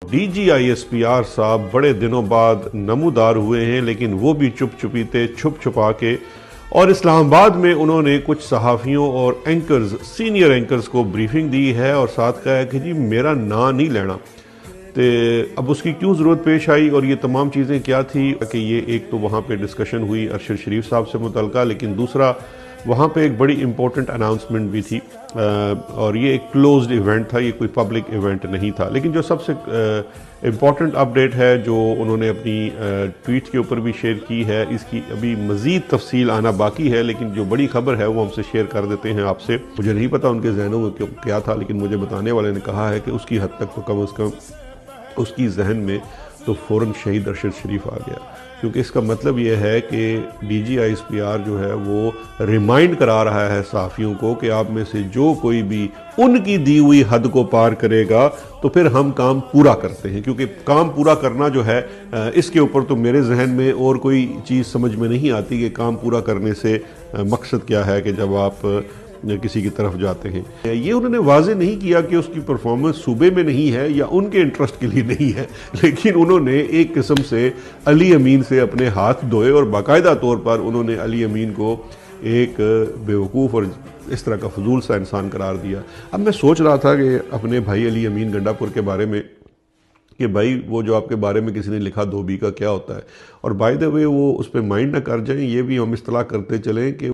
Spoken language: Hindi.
DGISPR साहब बड़े दिनों बाद नमूदार हुए हैं, लेकिन वो भी चुप चुपीते छुप छुपा के, और इस्लामाबाद में उन्होंने कुछ सहाफ़ियों और एंकर्स, सीनियर एंकर्स को ब्रीफिंग दी है और साथ कहा है कि जी मेरा ना नहीं लेना। तो अब उसकी क्यों ज़रूरत पेश आई और ये तमाम चीज़ें क्या थी कि ये एक तो वहाँ पे डिस्कशन हुई अरशद शरीफ साहब से मुतल्लिक़, लेकिन दूसरा वहाँ पे एक बड़ी इंपॉर्टेंट अनाउंसमेंट भी थी और ये एक क्लोज्ड इवेंट था, ये कोई पब्लिक इवेंट नहीं था। लेकिन जो सबसे इम्पॉर्टेंट अपडेट है जो उन्होंने अपनी ट्वीट के ऊपर भी शेयर की है, इसकी अभी मज़ीद तफसील आना बाकी है, लेकिन जो बड़ी खबर है वो हमसे शेयर कर देते हैं आपसे। मुझे नहीं पता उनके जहनों में क्या था, लेकिन मुझे बताने वाले ने कहा है कि उसकी हद तक तो कम अज़ कम उसकी जहन में तो फ़ौरन शहीद अरशद शरीफ आ गया, क्योंकि इसका मतलब ये है कि DGISPR जो है वो रिमाइंड करा रहा है सहाफ़ियों को कि आप में से जो कोई भी उनकी दी हुई हद को पार करेगा तो फिर हम काम पूरा करते हैं। क्योंकि काम पूरा करना जो है इसके ऊपर तो मेरे जहन में और कोई चीज़ समझ में नहीं आती कि काम पूरा करने से मकसद क्या है कि जब आप किसी की तरफ जाते हैं। ये उन्होंने वाजे नहीं किया कि उसकी परफॉर्मेंस सूबे में नहीं है या उनके इंटरेस्ट के लिए नहीं है, लेकिन उन्होंने एक किस्म से अली अमीन से अपने हाथ धोए और बाकायदा तौर पर उन्होंने अली अमीन को एक बेवकूफ़ और इस तरह का फजूल सा इंसान करार दिया। अब मैं सोच रहा था कि अपने भाई अली अमीन गंडापुर के बारे में कि भाई वो जो आपके बारे में किसी ने लिखा धोबी का क्या होता है, और बाय द वे वो उस पर माइंड ना कर जाएं, ये भी हम इस्तलाह करते चलें कि